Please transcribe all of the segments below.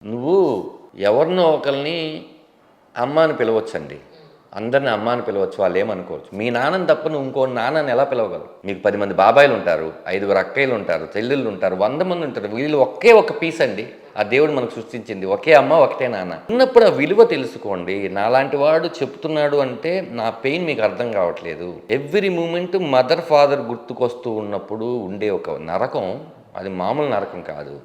నువ్వు ఎవరినో ఒకరిని అమ్మ అని పిలవచ్చండి. అందరిని అమ్మ అని పిలవచ్చు. వాళ్ళు ఏమనుకోవచ్చు. మీ నాన్నని తప్ప నువ్వు ఇంకో నాన్నని ఎలా పిలవగలవు? మీకు 10 మంది బాబాయిలు ఉంటారు, 5 అక్కయ్యలు ఉంటారు, చెల్లెళ్ళు ఉంటారు, 100 మంది ఉంటారు. వీళ్ళు ఒకే ఒక పీస్ అండి. ఆ దేవుడు మనకు సృష్టించింది ఒకే అమ్మ, ఒకటే నాన్న. ఉన్నప్పుడు ఆ విలువ తెలుసుకోండి. నాలాంటి వాడు చెప్తున్నాడు అంటే నా పెయిన్ మీకు అర్థం కావట్లేదు. ఎవ్రీ మూమెంట్ మదర్ ఫాదర్ గుర్తుకొస్తూ ఉన్నప్పుడు ఉండే ఒక నరకం, అది మామూలు నరకం కాదు.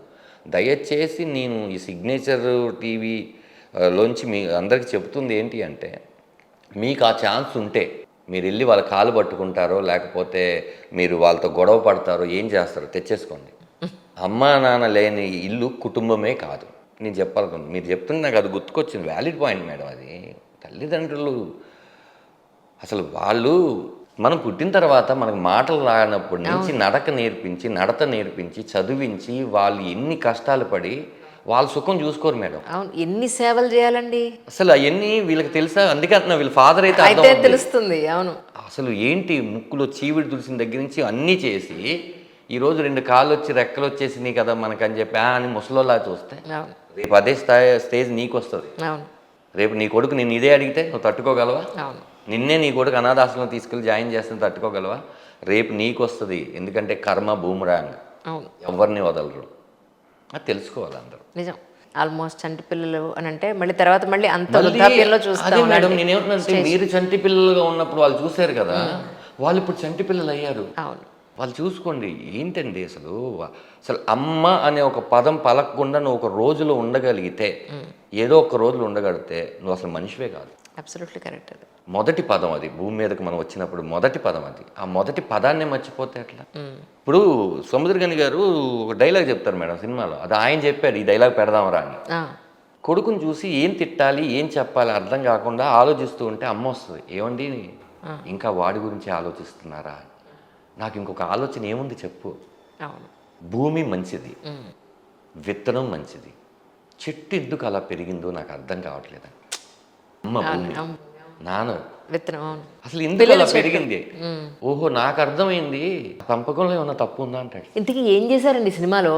దయచేసి నేను ఈ సిగ్నేచర్ టీవీ లోంచి మీ అందరికీ చెబుతుంది ఏంటి అంటే, మీకు ఆ ఛాన్స్ ఉంటే మీరు వెళ్ళి వాళ్ళ కాలు పట్టుకుంటారో, లేకపోతే మీరు వాళ్ళతో గొడవ పడతారో, ఏం చేస్తారో తెచ్చేసుకోండి. అమ్మా నాన్న లేని ఇల్లు కుటుంబమే కాదు. నేను చెప్పాలనుకున్నాను, మీరు చెప్తుంటే నాకు అది గుర్తుకొచ్చింది. వ్యాలిడ్ పాయింట్ మేడం అది. తల్లిదండ్రులు అసలు వాళ్ళు మనం పుట్టిన తర్వాత మనకు మాటలు రానప్పటి నుంచి నడక నేర్పించి, నడత నేర్పించి, చదివించి, వాళ్ళు ఎన్ని కష్టాలు పడి వాళ్ళ సుఖం చూసుకోరు మేడం. అవును, ఎన్ని సేవలు చేయాలండి అసలు అవన్నీ వీళ్ళకి తెలుసా? అందుకే అంటున్నా, వీళ్ళ ఫాదర్ అయితే అయితే తెలుస్తుంది. అవును, అసలు ఏంటి ముక్కులో చీవిడి తులసిన దగ్గర నుంచి అన్నీ చేసి, ఈరోజు 2 కాళ్ళు వచ్చి రెక్కలు వచ్చేసినాయి కదా మనకని చెప్పి అని ముసలోలా చూస్తే, రేపు అదే స్టేజ్ నీకు వస్తుంది. అవును, రేపు నీ కొడుకు నేను ఇదే అడిగితే నువ్వు తట్టుకోగలవా? అవును, నిన్నే నీ కొడుకు అనాథాశ్రమం తీసుకెళ్ళి జాయిన్ చేస్తే తట్టుకోగలవా? రేపు నీకు వస్తుంది. ఎందుకంటే కర్మ బూమరాంగ్. అవును, ఎవరిని వదలరు. అది తెలుసుకోవాలి అందరూ. నిజం. ఆల్మోస్ట్ చంటి పిల్లలు అని అంటే మళ్ళీ తర్వాత మళ్ళీ అంత వృద్ధాప్యంలో చూస్తాం. మేడం నేనేమంటున్నానంటే, మీరు చంటి పిల్లలుగా ఉన్నప్పుడు వాళ్ళు చూశారు కదా, వాళ్ళు ఇప్పుడు చంటి పిల్లలు అయ్యారు. అవును, వాళ్ళు చూసుకోండి. ఏంటండి అసలు అసలు అమ్మ అనే ఒక పదం పలకకుండా నువ్వు ఒక రోజులో ఉండగలిగితే, ఏదో ఒక రోజులో ఉండగలిగితే నువ్వు అసలు మనిషివే కాదు. Absolutely correct. అది మొదటి పదం. అది భూమి మీదకి మనం వచ్చినప్పుడు మొదటి పదం అది. ఆ మొదటి పదాన్నే మర్చిపోతే ఎట్లా? ఇప్పుడు సముద్రగని గారు ఒక డైలాగ్ చెప్తారు మేడం సినిమాలో. అది ఆయన చెప్పాడు, ఈ డైలాగ్ పెడదామరా అని. కొడుకుని చూసి ఏం తిట్టాలి, ఏం చెప్పాలి అర్థం కాకుండా ఆలోచిస్తూ ఉంటే అమ్మ వస్తుంది. ఏమండి ఇంకా వాడి గురించి ఆలోచిస్తున్నారా? నాకు ఇంకొక ఆలోచన ఏముంది చెప్పు. భూమి మంచిది, విత్తనం మంచిది, చెట్టు ఎందుకు అలా పెరిగిందో నాకు అర్థం కావట్లేదు. అమ్మ భూమి, నాన్న విత్తనం, అసలు ఎందుకు అలా పెరిగింది? ఓహో, నాకు అర్థమైంది. పెంపకంలో ఏమన్నా తప్పు ఉందా అంటాడు. ఇంతకీ ఏం చేశారండి సినిమాలో?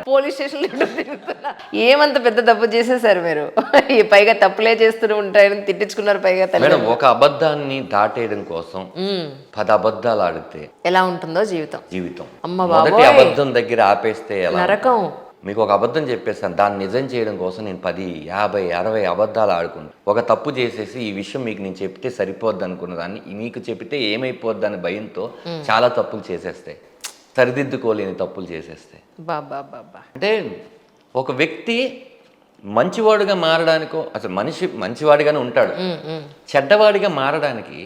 పోలీస్ స్టేషన్లో ఏమంత పెద్ద తప్పు చేసేసారు మీరు? పైగా తప్పులే చేస్తూ ఉంటాయని తిట్టించుకున్నారు. పైగా మేడం ఒక అబద్ధాన్ని దాటేయడం కోసం 10 అబద్ధాలు ఆడితే ఎలా ఉంటుందో జీవితం. మొదటి అబద్ధం దగ్గర ఆపేస్తే ఎలా నరకం. మీకు ఒక అబద్ధం చెప్పేస్తాను, దాన్ని నిజం చేయడం కోసం నేను 10, 50, 60 అబద్ధాలు ఆడుకుంటాను. ఒక తప్పు చేసేసి ఈ విషయం మీకు నేను చెప్తే సరిపోద్ది అనుకున్న దాన్ని మీకు చెప్తే ఏమైపోద్ది అని భయంతో చాలా తప్పులు చేసేస్తాయి. సరిదిద్దుకోలేని తప్పులు చేసేస్తాయి. అంటే ఒక వ్యక్తి మంచివాడుగా మారడానికో, అసలు మనిషి మంచివాడిగానే ఉంటాడు, చెడ్డవాడిగా మారడానికి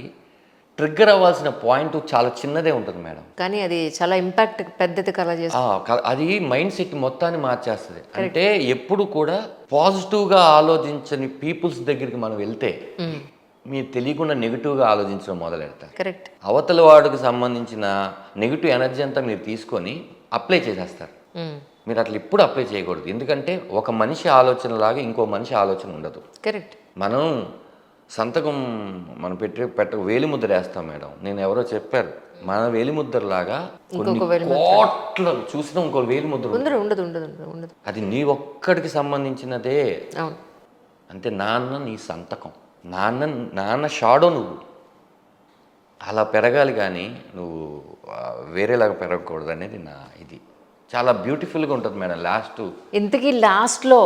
ట్రిగ్గర్ అవ్వాల్సిన పాయింట్ చాలా చిన్నదే ఉంటుంది మేడం. కానీ అది చాలా ఇంపాక్ట్ పెద్దది కల చేస్తుంది. అది మైండ్ సెట్ మొత్తాన్ని మార్చేస్తుంది. అంటే ఎప్పుడు కూడా పాజిటివ్గా ఆలోచించని పీపుల్స్ దగ్గరికి మనం వెళ్తే మీరు తెలియకుండా నెగిటివ్గా ఆలోచించడం మొదలెడతారు. కరెక్ట్. అవతల వాడికి సంబంధించిన నెగిటివ్ ఎనర్జీ అంతా మీరు తీసుకొని అప్లై చేసేస్తారు. మీరు అట్లా ఎప్పుడు అప్లై చేయకూడదు. ఎందుకంటే ఒక మనిషి ఆలోచన లాగా ఇంకో మనిషి ఆలోచన ఉండదు. కరెక్ట్. మనం సంతకం మనం వేలిముద్ర వేస్తాం మేడం. నేను ఎవరో చెప్పారు, మన వేలిముద్రలాగా కొన్ని కోట్ల చూసినా ఇంకో వేలిముద్ర ఉండదు. అది నీ ఒక్కడికి సంబంధించినదే. అంటే నాన్న నీ సంతకం, నాన్న షాడో. నువ్వు అలా పెరగాలి, కానీ నువ్వు వేరేలాగా పెరగకూడదు అనేది నా ఇది. చాలా బ్యూటిఫుల్గా ఉంటుంది మేడం. ఇంతకీ లాస్ట్లో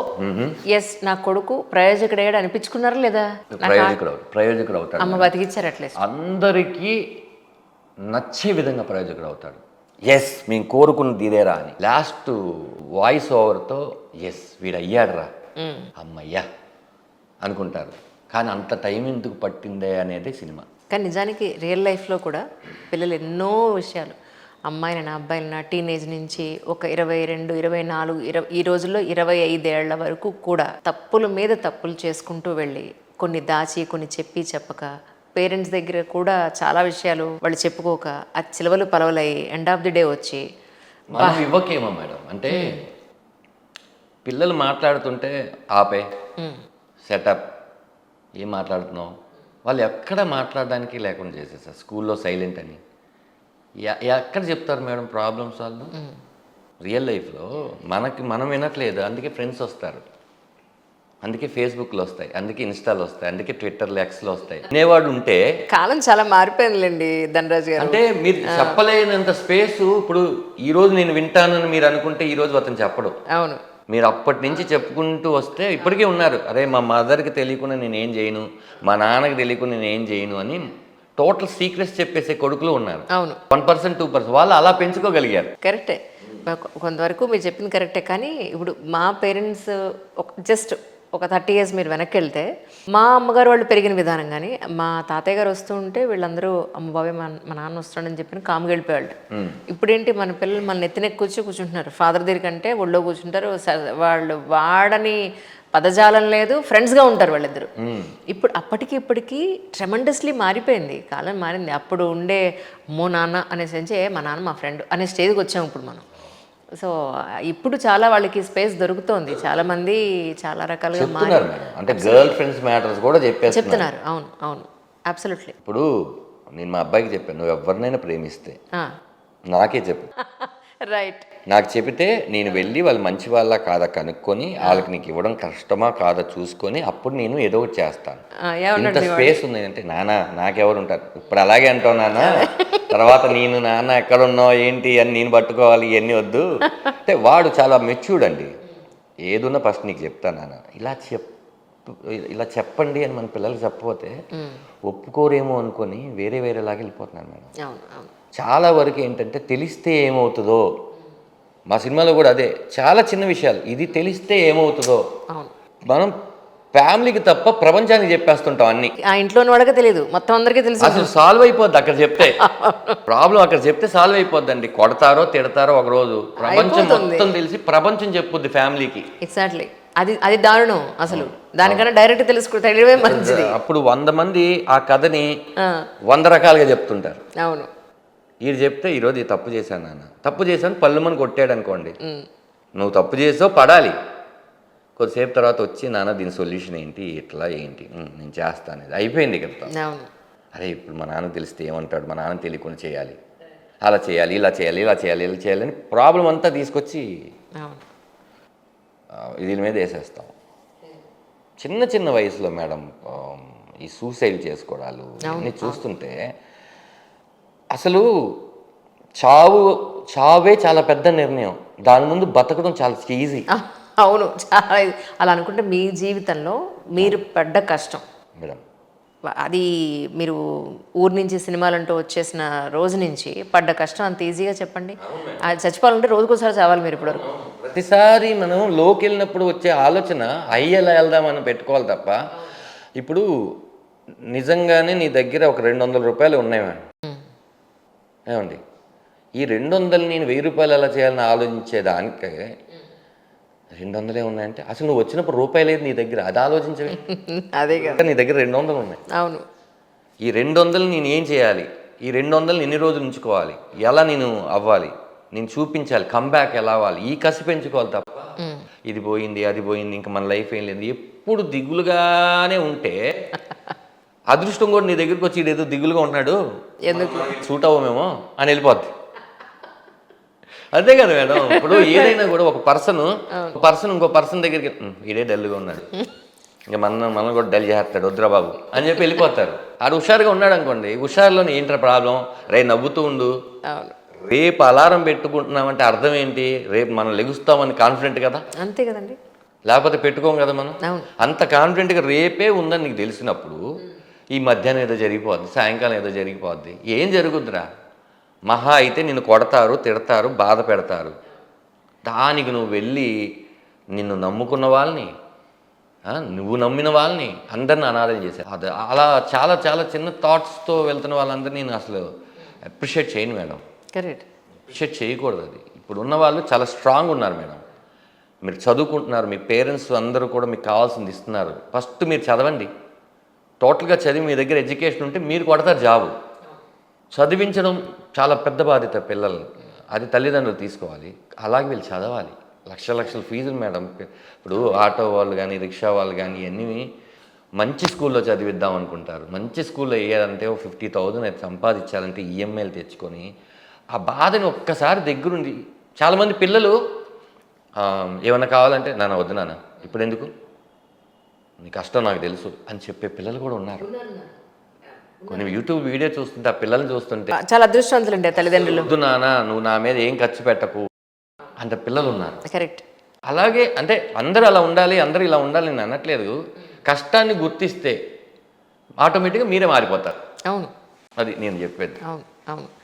ఎస్ నా కొడుకు ప్రయోజకుడు అనిపించుకున్నారా లేదా? ప్రయోజకుడు అవుతాడు. అమ్మ బతికిచ్చారు అట్లీస్ట్. అందరికీ నచ్చే విధంగా ప్రయోజకుడు అవుతాడు. ఎస్ మేము కోరుకున్నది ఇదేరా అని లాస్ట్ వాయిస్ ఓవర్తో ఎస్ వీడు అయ్యాడురా అమ్మయ్యా అనుకుంటారు. కానీ అంత టైం ఎందుకు పట్టిందే అనేది సినిమా. కానీ నిజానికి రియల్ లైఫ్లో కూడా పిల్లలు ఎన్నో విషయాలు, అమ్మాయిలైనా అబ్బాయిలైనా టీనేజ్ నుంచి ఒక 22, 24, ఈ రోజుల్లో 25 ఏళ్ల వరకు కూడా తప్పుల మీద తప్పులు చేసుకుంటూ వెళ్ళి కొన్ని దాచి కొన్ని చెప్పి చెప్పక పేరెంట్స్ దగ్గర కూడా చాలా విషయాలు వాళ్ళు చెప్పుకోక ఆ చిలవలు పలవలై ఎండ్ ఆఫ్ ది డే వచ్చి ఇవ్వకేమో మేడం. అంటే పిల్లలు మాట్లాడుతుంటే ఆపే, సెటప్, ఏం మాట్లాడుతున్నావు, వాళ్ళు ఎక్కడ మాట్లాడడానికి లేకుండా చేసేసారు. స్కూల్లో సైలెంట్ అని ఎక్కడ చెప్తారు మేడం ప్రాబ్లమ్ సాల్వ్? రియల్ లైఫ్లో మనం వినట్లేదు, అందుకే ఫ్రెండ్స్ వస్తారు, అందుకే ఫేస్బుక్లో వస్తాయి, అందుకే ఇన్స్టాలో వస్తాయి, అందుకే ట్విట్టర్లో ఎక్స్లో వస్తాయి. వినేవాడు ఉంటే కాలం చాలా మారిపోయిందిలేండి ధనరాజ్ గారు. అంటే మీరు చెప్పలేనంత స్పేస్. ఇప్పుడు ఈరోజు నేను వింటానని మీరు అనుకుంటే ఈరోజు అతను చెప్పడు. అవును. మీరు అప్పటి నుంచి చెప్పుకుంటూ వస్తే ఇప్పటికీ ఉన్నారు, అరే మా మదర్కి తెలియకుండా నేను ఏం చేయను, మా నాన్నకి తెలియకుండా నేను ఏం చేయను అని టోటల్ సీక్రెట్స్ చెప్పేసే కొడుకులు ఉన్నారు. అవును. 1% 2% వాళ్ళు అలా పెంచుకోగలిగారు. కరెక్టే, కొంతవరకు మీరు చెప్పింది కరెక్టే. కానీ ఇప్పుడు మా పేరెంట్స్ జస్ట్ ఒక 30 years మీరు వెనక్కి వెళ్తే మా అమ్మగారు వాళ్ళు పెరిగిన విధానం కానీ, మా తాతయ్య గారు వస్తూ ఉంటే వీళ్ళందరూ అమ్మ బాబాయ్ మా నాన్న వస్తాడని చెప్పి కామ్గా వెళ్ళిపోయాళ్ళు. ఇప్పుడేంటి మన పిల్లలు మన నెత్తినెక్కి కూర్చుంటున్నారు, ఫాదర్ దగ్గర కంటే ఒళ్ళో కూర్చుంటారు, వాళ్ళు వాడని పదజాలం లేదు, ఫ్రెండ్స్గా ఉంటారు వాళ్ళిద్దరు. ఇప్పుడు అప్పటికి ఇప్పటికీ ట్రెమండస్లీ మారిపోయింది, కాలం మారింది. అప్పుడు ఉండే అమ్మో నాన్న అనే సెంచే మా నాన్న మా ఫ్రెండ్ అనే స్టేజ్కి వచ్చాము ఇప్పుడు మనం. సో ఇప్పుడు చాలా వాళ్ళకి స్పేస్ దొరుకుతోంది, చాలా మంది చాలా రకాలుగా చెప్తున్నారు మేడం, అంటే గర్ల్ ఫ్రెండ్స్ మ్యాటర్స్ కూడా చెప్తున్నారు. అవును అవును, అబ్సల్యూట్లీ. ఇప్పుడు నేను మా అబ్బాయికి చెప్పాను, నువ్వు ఎవరినైనా ప్రేమిస్తే నాకే చెప్పు. రైట్. నాకు చెబితే నేను వెళ్ళి వాళ్ళు మంచి వాళ్ళ కాదా కనుక్కొని వాళ్ళకి నీకు ఇవ్వడం కష్టమా కాదా చూసుకొని అప్పుడు నేను ఏదో ఒకటి చేస్తాను. ఇంత స్పేస్ ఉంది అంటే నాన్న నాకెవరు ఉంటారు, ఇప్పుడు అలాగే అంటావు నాన్న, తర్వాత నేను నాన్న ఎక్కడున్నావు ఏంటి అని నేను పట్టుకోవాలి, ఇవన్నీ వద్దు అంటే. వాడు చాలా మెచ్యూర్డ్ అండి, ఏదున్నా ఫస్ట్ నీకు చెప్తాను నాన్న, ఇలా చెప్పండి అని మన పిల్లలకి చెప్పకపోతే ఒప్పుకోరేమో అనుకొని వేరేలాగా వెళ్ళిపోతున్నాను మేడం. చాలా వరకు ఏంటంటే తెలిస్తే ఏమవుతుందో, మా సినిమాలో కూడా అదే, చాలా చిన్న విషయాలు, ఇది తెలిస్తే ఏమవుతుందో మనం ఫ్యామిలీకి తప్ప ప్రపంచానికి చెప్పేస్తుంటాం అన్ని. ఆ ఇంట్లో వాళ్ళకి తెలియదు, మొత్తం అందరికీ తెలుసు. అసలు సాల్వ్ అయిపోద్ది అక్కడ చెప్తే, ప్రాబ్లం అక్కడ చెప్తే సాల్వ్ అయిపోద్దండి. కొడతారో తిడతారో ఒక రోజు, ప్రపంచం మొత్తం తెలిసి ప్రపంచం చెప్పుద్ది ఫ్యామిలీకి. ఎగ్జాక్ట్లీ, అది దారుణం అసలు. దానికన్నా డైరెక్ట్ తెలియడమే మంచిది. అప్పుడు 100 మంది ఆ కథని 100 రకాలుగా చెప్తుంటారు. అవును. ఇది చెప్తే ఈరోజు ఈ తప్పు చేశాను నాన్న, తప్పు చేశాను పళ్ళుమని కొట్టాడు అనుకోండి, నువ్వు తప్పు చేసావు పడాలి. కొద్దిసేపు తర్వాత వచ్చి నాన్న దీని సొల్యూషన్ ఏంటి, ఇట్లా ఏంటి, నేను చేస్తాను, ఇది అయిపోయింది కదా. అరే ఇప్పుడు మా నాన్న తెలిస్తే ఏమంటాడు, మా నాన్న తెలియకుండా చేయాలి, అలా చేయాలి, ఇలా చేయాలి, ఇలా చేయాలి, ఇలా చేయాలని ప్రాబ్లం అంతా తీసుకొచ్చి దీని మీద వేసేస్తాం. చిన్న చిన్న వయసులో మేడం ఈ సూసైడ్ చేసుకోవడాలు అన్నీ చూస్తుంటే అసలు చావే చాలా పెద్ద నిర్ణయం, దాని ముందు బతకడం చాలా ఈజీ. అవును, చాలా. అలా అనుకుంటే మీ జీవితంలో మీరు పడ్డ కష్టం మేడం, అది మీరు ఊరు నుంచి సినిమాలంటూ వచ్చేసిన రోజు నుంచి పడ్డ కష్టం అంత ఈజీగా చెప్పండి. అది చచ్చిపోవాలంటే రోజుకోసారి చావాలి మీరు ఇప్పటివరకు. ప్రతిసారి మనం లోకి వెళ్ళినప్పుడు వచ్చే ఆలోచన అయ్యేలా వెళ్దామని పెట్టుకోవాలి తప్ప, ఇప్పుడు నిజంగానే నీ దగ్గర ఒక 200 రూపాయలు ఉన్నాయి మేడం, ఏమండి ఈ 200 నేను 1000 రూపాయలు ఎలా చేయాలని ఆలోచించేదానికి 200 ఉన్నాయంటే అసలు నువ్వు వచ్చినప్పుడు రూపాయి లేదు నీ దగ్గర, అది ఆలోచించవే. అదే కదా, నీ దగ్గర 200 ఉన్నాయి. అవును. ఈ 200 నేను ఏం చేయాలి, ఈ 200 ఎన్ని రోజులు ఉంచుకోవాలి, ఎలా నేను అవ్వాలి, నేను చూపించాలి, కంబ్యాక్ ఎలా అవ్వాలి, ఈ కసి పెంచుకోవాలి తప్ప ఇది పోయింది అది పోయింది ఇంకా మన లైఫ్ ఏం లేదు ఎప్పుడు దిగులుగానే ఉంటే అదృష్టం కూడా నీ దగ్గరికి వచ్చి ఇదేదో దిగులుగా ఉన్నాడు ఎందుకు సూట్ అవ్వమేమో అని వెళ్ళిపోద్ది. అదే కదా మేడం, ఇప్పుడు ఏదైనా కూడా ఒక పర్సన్ ఇంకో పర్సన్ దగ్గరికి ఇదే డల్గా ఉన్నాడు, ఇంకా మనం కూడా డల్ చేస్తాడు వద్దురా బాబు అని చెప్పి వెళ్ళిపోతారు. ఆడు హుషారుగా ఉన్నాడు అనుకోండి, హుషారులోనే ఏంట్రా ప్రాబ్లం, రే నవ్వుతూ ఉండు, రేపు అలారం పెట్టుకుంటున్నామంటే అర్థం ఏంటి, రేపు మనం లెగుస్తామని కాన్ఫిడెంట్ కదా. అంతే కదండి, లేకపోతే పెట్టుకోం కదా మనం. అంత కాన్ఫిడెంట్గా రేపే ఉందని నీకు తెలిసినప్పుడు ఈ మధ్యాహ్నం ఏదో జరిగిపోద్ది, సాయంకాలం ఏదో జరిగిపోద్ది, ఏం జరుగుద్దిరా, మహా అయితే నిన్ను కొడతారు తిడతారు బాధ పెడతారు, దానికి నువ్వు వెళ్ళి నిన్ను నమ్ముకున్న వాళ్ళని నువ్వు నమ్మిన వాళ్ళని అందరిని అనాథం చేశారు. అది అలా చాలా చాలా చిన్న థాట్స్తో వెళ్తున్న వాళ్ళందరినీ నేను అసలు అప్రిషియేట్ చేయను మేడం. కరెక్ట్, అప్రిషియేట్ చేయకూడదు. అది ఇప్పుడు ఉన్న వాళ్ళు చాలా స్ట్రాంగ్ ఉన్నారు మేడం, మీరు చదువుకుంటున్నారు, మీ పేరెంట్స్ అందరూ కూడా మీకు కావాల్సింది ఇస్తున్నారు, ఫస్ట్ మీరు చదవండి, టోటల్గా చదివి మీ దగ్గర ఎడ్యుకేషన్ ఉంటే మీరు కొడతారు జాబు. చదివించడం చాలా పెద్ద బాధ్యత పిల్లల్ని, అది తల్లిదండ్రులు తీసుకోవాలి, అలాగే వీళ్ళు చదవాలి. లక్షల ఫీజులు మేడం. ఇప్పుడు ఆటో వాళ్ళు కానీ రిక్షా వాళ్ళు కానీ ఇవన్నీ మంచి స్కూల్లో చదివిద్దాం అనుకుంటారు, మంచి స్కూల్లో వేయాలంటే 50,000 అది సంపాదించాలంటే ఈఎంఐలు తెచ్చుకొని ఆ బాధని ఒక్కసారి దగ్గరుండి చాలామంది పిల్లలు ఏమన్నా కావాలంటే నాన్న వద్దు నాన్న ఇప్పుడు ఎందుకు, నీ కష్టం నాకు తెలుసు అని చెప్పే పిల్లలు కూడా ఉన్నారు. కొన్ని యూట్యూబ్ వీడియో చూస్తుంటే ఆ పిల్లల్ని చూస్తుంటే చాలా అదృష్టవంతులండి ఆ తల్లిదండ్రులు. వద్దు నాన్న నువ్వు నా మీద ఏం ఖర్చు పెట్టకు అంత పిల్లలు ఉన్నారు. కరెక్ట్. అలాగే అంటే అందరూ అలా ఉండాలి, అందరూ ఇలా ఉండాలి నేను అనట్లేదు. కష్టాన్ని గుర్తిస్తే ఆటోమేటిక్గా మీరే మారిపోతారు. అవును, అది నేను చెప్పేది. అవును, అవును.